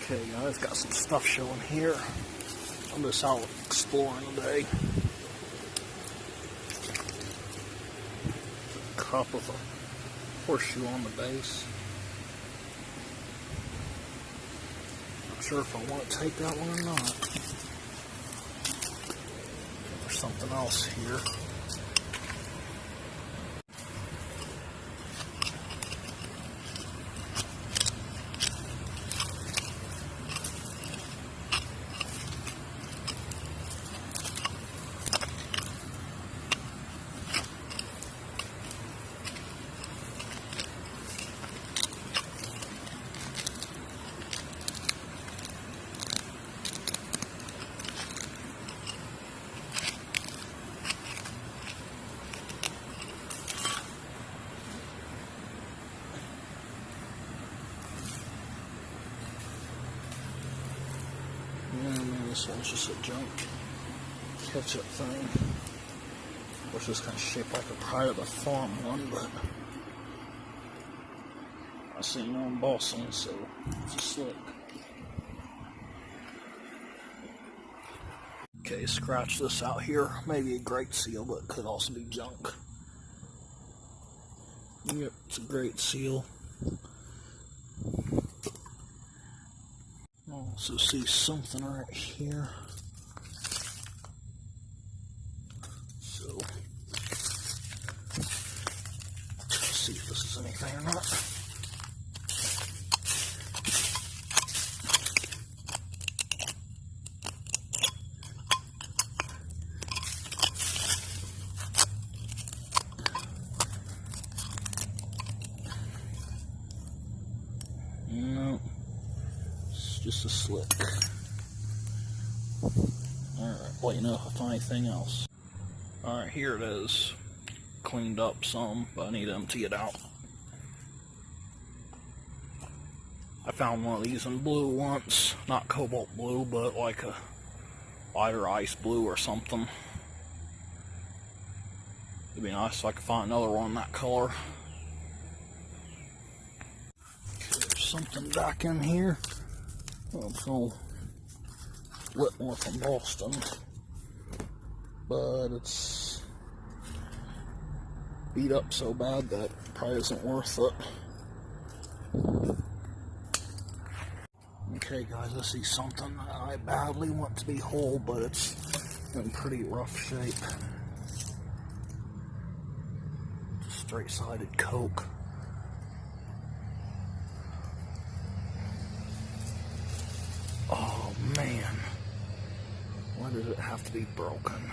Okay guys, got some stuff showing here. I'm just out exploring today. A cup with a horseshoe on the base. Not sure if I want to take that one or not. There's something else here. This one's just a junk ketchup thing, which is kind of shaped like a Pride of the Farm one, but I see no embossing, so it's a slick. Okay, scratch this out here. Maybe a great seal, but it could also be junk. Yep, it's a great seal. Also see something right here. So, let's see if this is anything or not. No. Just a slick. Alright, let you know if I find anything else. Alright, here it is. Cleaned up some, but I need to empty it out. I found one of these in blue once. Not cobalt blue, but like a lighter ice blue or something. It'd be nice if I could find another one in that color. Okay, there's something back in here. Well, it's all Whitmore from Boston, but it's beat up so bad that it probably isn't worth it. Okay guys, I see something that I badly want to be whole, but it's in pretty rough shape. Just straight-sided Coke. Oh man, why did it have to be broken?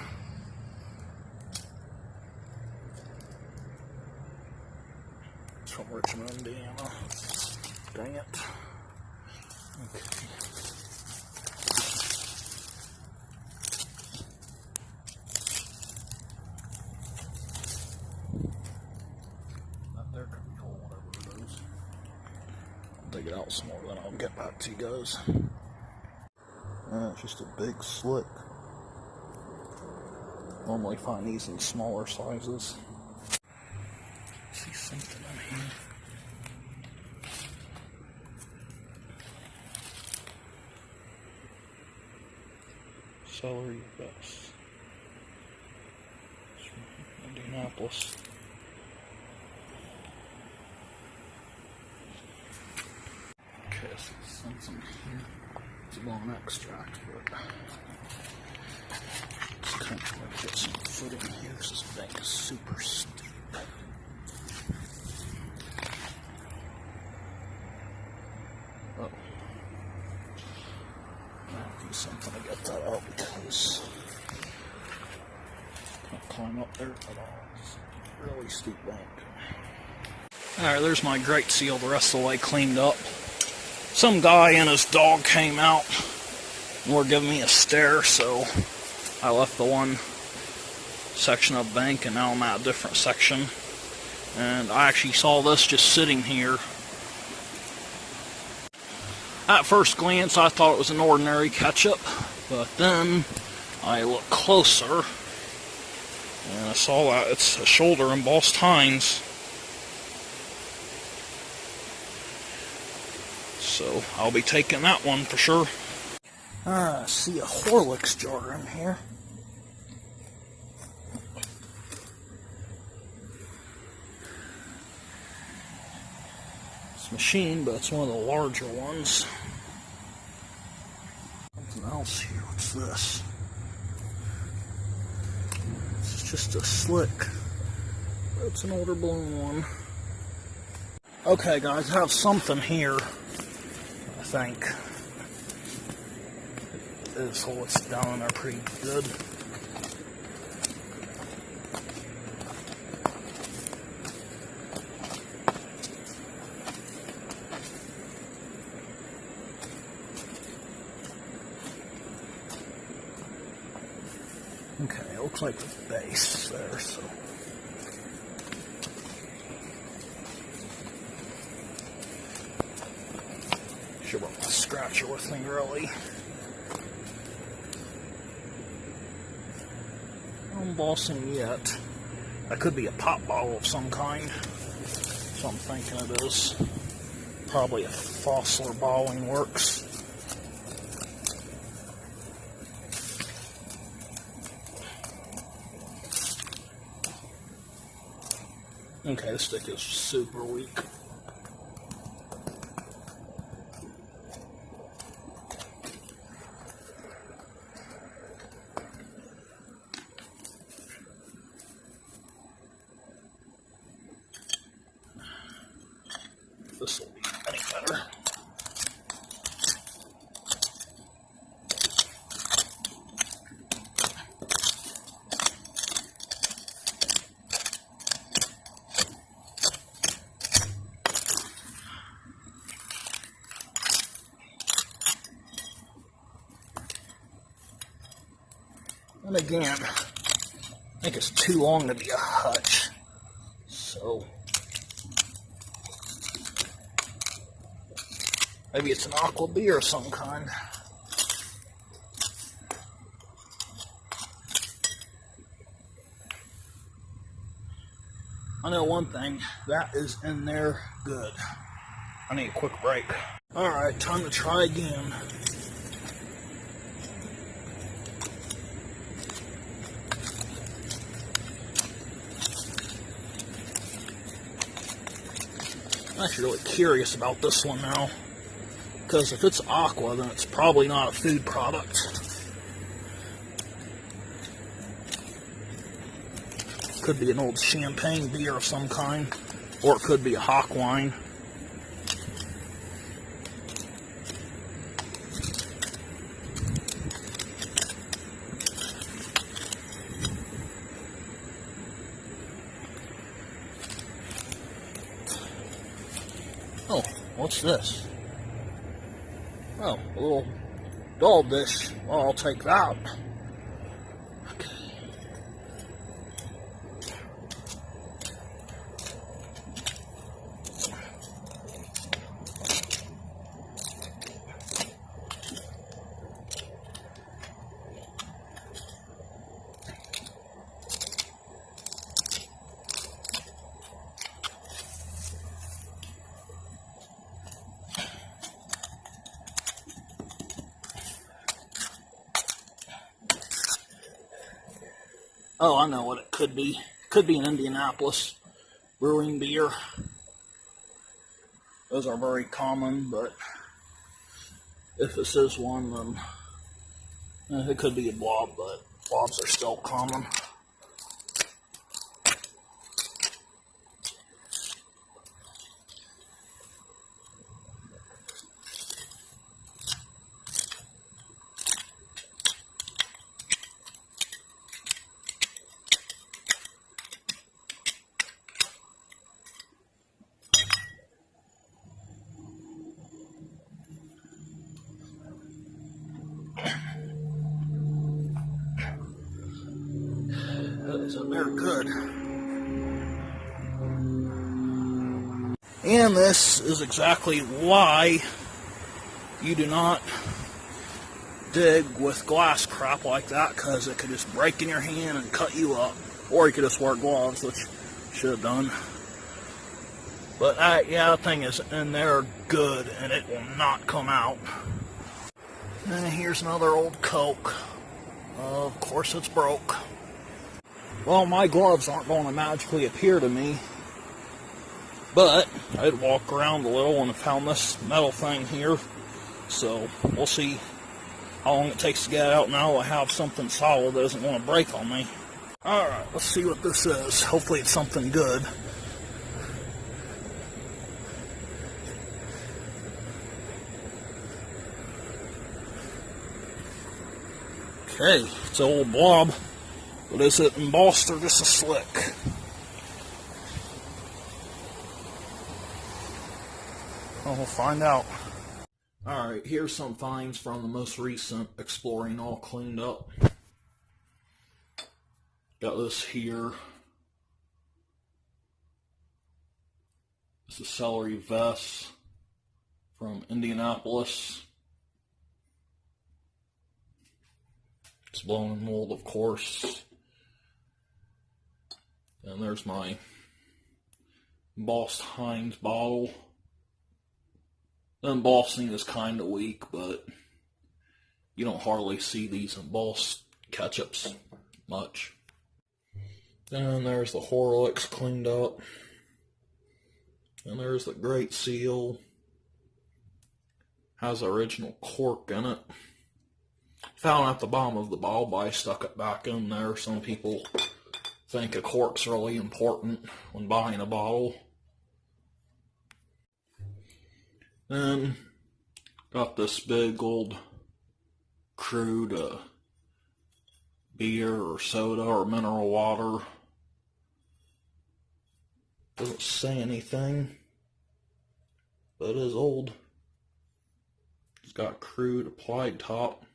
It's from Richmond, Indiana. Dang it. Okay. That there could be whole, whatever it is. I'll dig it out some more, then I'll get back to you guys. It's just a big slick. Normally find these in smaller sizes. See something in here. Celery vest. It's from Indianapolis. Okay, I see something here. It's a long extract, but it's kind of hard to get some footing here because this bank is super steep. Oh. I have to do something to get that out because I can't climb up there at all. It's a really steep bank. Alright, there's my great seal the rest of the way cleaned up. Some guy and his dog came out and were giving me a stare, so I left the one section of the bank and now I'm at a different section. And I actually saw this just sitting here. At first glance I thought it was an ordinary ketchup, but then I looked closer and I saw that it's a shoulder embossed Heinz. So I'll be taking that one for sure. I see a Horlicks jar in here. It's a machine, but it's one of the larger ones. Something else here. What's this? It's just a slick. It's an older balloon one. Okay, guys, I have something here. I think. This hole it's down in there pretty good. Okay, it looks like the base there, so. Should want my scratcher with me, really. No embossing yet. That could be a pop bottle of some kind. So I'm thinking it is. Probably a Fossler Bottling Works. Okay, this stick is super weak. This will be any better. And again, I think it's too long to be a hutch. So maybe it's an aqua beer of some kind. I know one thing, that is in there good. I need a quick break. Alright, time to try again. I'm actually really curious about this one now. Because if it's aqua, then it's probably not a food product. Could be an old champagne beer of some kind. Or it could be a hock wine. Oh, what's this? Oh, a little doll dish. Well, I'll take that. Okay. Oh, I know what it could be. It could be an Indianapolis brewing beer. Those are very common, but if this is one, then it could be a blob, but blobs are still common. So they're good. And this is exactly why you do not dig with glass crap like that, because it could just break in your hand and cut you up. Or you could just wear gloves, which you should have done. But yeah, that thing is in there good, and it will not come out. And here's another old Coke. Of course it's broke. Well, my gloves aren't going to magically appear to me. But I'd walk around a little and found this metal thing here. So we'll see how long it takes to get out. Now I have something solid that doesn't want to break on me. Alright, let's see what this is. Hopefully it's something good. Okay, it's an old blob. But is it embossed or just a slick? Well, we'll find out. Alright, here's some finds from the most recent exploring, all cleaned up. Got this here. This is celery vest from Indianapolis. It's blown in mold, of course. And there's my embossed Heinz bottle. The embossing is kind of weak, but you don't hardly see these embossed ketchups much. And there's the Horlicks cleaned up. And there's the Great Seal. Has the original cork in it. Found at the bottom of the bottle, but I stuck it back in there. Some people think a cork's really important when buying a bottle. Then got this big old crude beer or soda or mineral water. Doesn't say anything, but it is old. It's got crude applied top.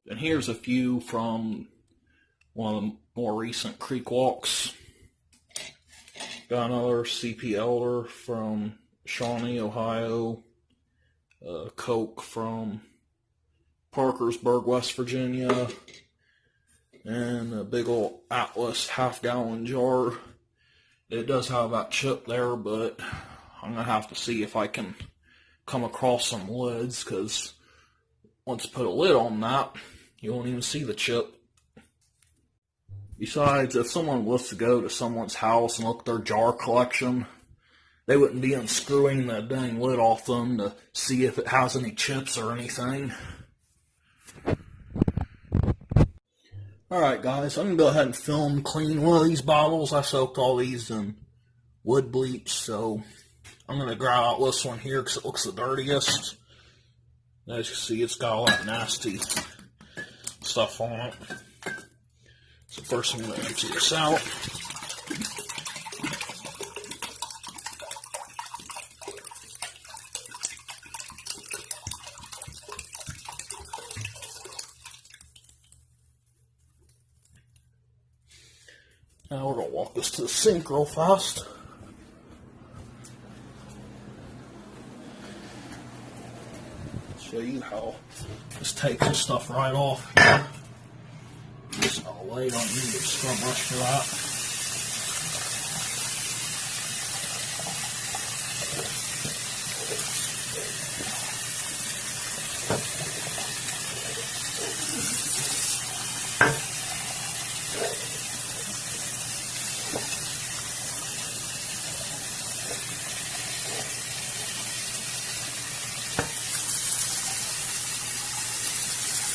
And here's a few from one of the more recent creek walks. Got another CP Elder from Shawnee, Ohio. Coke from Parkersburg, West Virginia. And a big old Atlas half-gallon jar. It does have that chip there, but I'm going to have to see if I can come across some lids, because once you put a lid on that, you won't even see the chip. Besides, if someone was to go to someone's house and look at their jar collection, they wouldn't be unscrewing the dang lid off them to see if it has any chips or anything. Alright guys, I'm going to go ahead and film clean one of these bottles. I soaked all these in wood bleach, so I'm going to grab out this one here because it looks the dirtiest. As you see, it's got all that nasty stuff on it. So first I'm going to empty this out. Now we're going to walk this to the sink real fast. Show you how this takes this stuff right off here. Just I'll lay it on you with a scrub brush for that.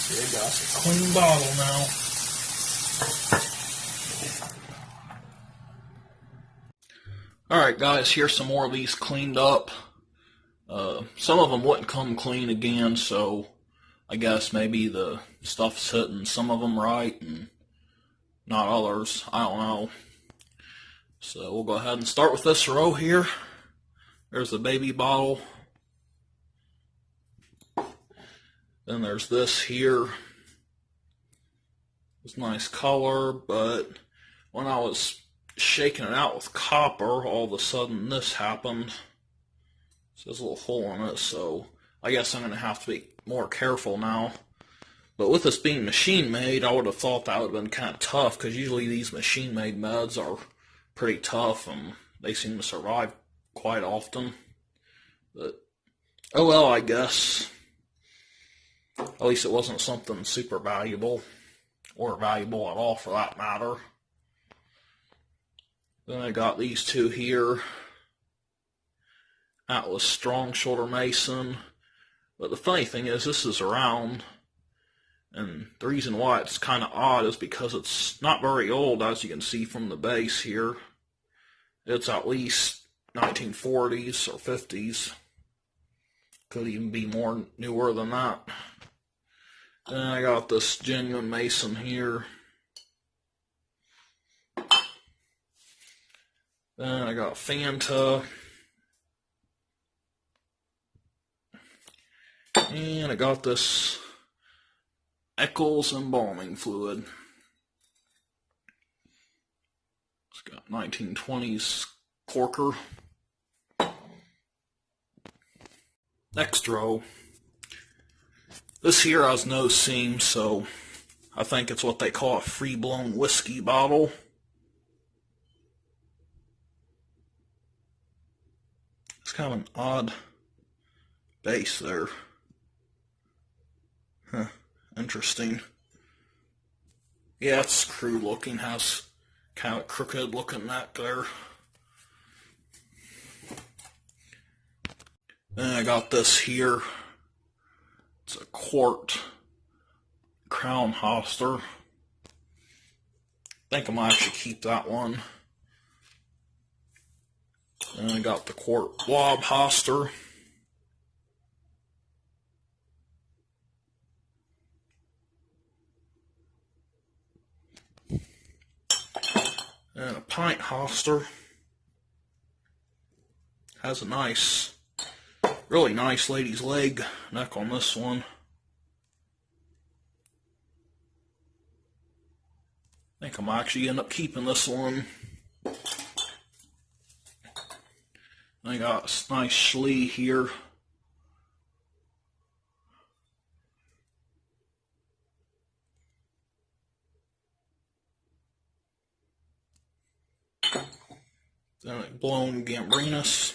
There you go, it's a clean bottle now. Alright guys, here's some more of these cleaned up. Some of them wouldn't come clean again, so I guess maybe the stuff's hitting some of them right and not others. I don't know. So we'll go ahead and start with this row here. There's the baby bottle. Then there's this here. It's nice color, but when I was shaking it out with copper, all of a sudden this happened. So there's a little hole in it, so I guess I'm going to have to be more careful now. But with this being machine-made, I would have thought that would have been kind of tough, because usually these machine-made meds are pretty tough, and they seem to survive quite often. But, oh well, I guess. At least it wasn't something super valuable, or valuable at all for that matter. Then I got these two here. Atlas Strong Shoulder Mason. But the funny thing is, this is around, and the reason why it's kind of odd is because it's not very old, as you can see from the base here. It's at least 1940s or 50s. Could even be more newer than that. Then I got this genuine Mason here. Then I got Fanta. And I got this Eccles embalming fluid. It's got 1920s corker. Next row. This here has no seam, so I think it's what they call a free-blown whiskey bottle. It's kind of an odd base there. Huh, interesting. Yeah, it's crude looking, has kind of a crooked looking neck there. Then I got this here. It's a quart crown hoster. I think I might actually keep that one. And I got the quart blob hoster. And a pint hoster. Has a nice, really nice lady's leg neck on this one. I think I might actually end up keeping this one. I got a nice Schlee here. Then a blown Gambrinus.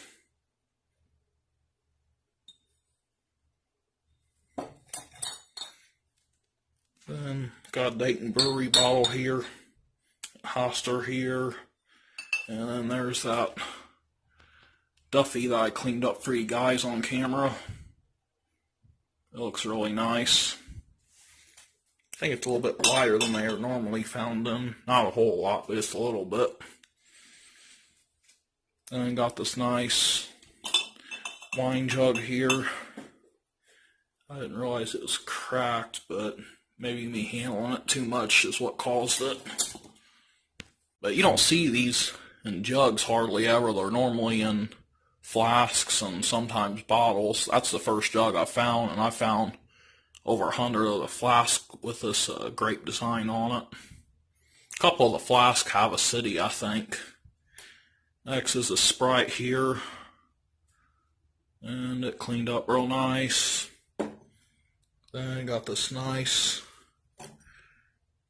Then got a Dayton Brewery bottle here. Hoster here. And then there's that Duffy that I cleaned up for you guys on camera. It looks really nice. I think it's a little bit wider than they are normally found in. Not a whole lot, but just a little bit. And I got this nice wine jug here. I didn't realize it was cracked, but maybe me handling it too much is what caused it. But you don't see these in jugs hardly ever. They're normally in flasks and sometimes bottles. That's the first jug I found, and I found over 100 of the flasks with this grape design on it. A couple of the flasks have a city, I think. Next is a Sprite here, and it cleaned up real nice. Then I got this nice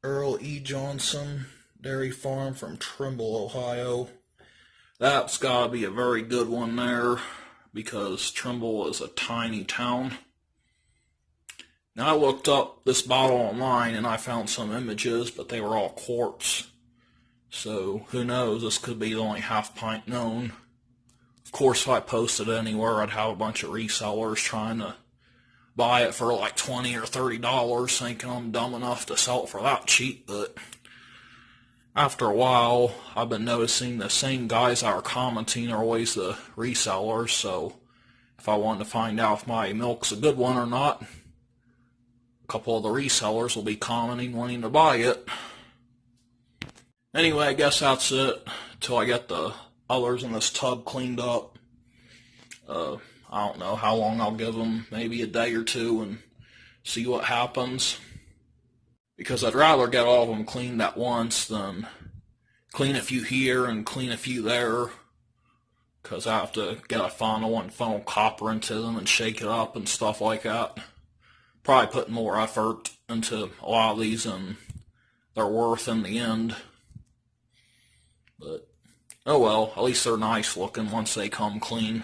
Earl E. Johnson Dairy Farm from Trimble, Ohio. That's gotta be a very good one there, because Trimble is a tiny town. Now I looked up this bottle online and I found some images, but they were all quarts. So who knows, this could be the only half pint known. Of course, if I posted it anywhere, I'd have a bunch of resellers trying to buy it for like $20 or $30, thinking I'm dumb enough to sell it for that cheap. But after a while, I've been noticing the same guys that are commenting are always the resellers. So if I wanted to find out if my milk's a good one or not, a couple of the resellers will be commenting wanting to buy it. Anyway, I guess that's it until I get the others in this tub cleaned up. I don't know how long I'll give them, maybe a day or two, and see what happens. Because I'd rather get all of them cleaned at once than clean a few here and clean a few there. Because I have to get a funnel and funnel copper into them and shake it up and stuff like that. probably put more effort into a lot of these than they're worth in the end. But, oh well, at least they're nice looking once they come clean.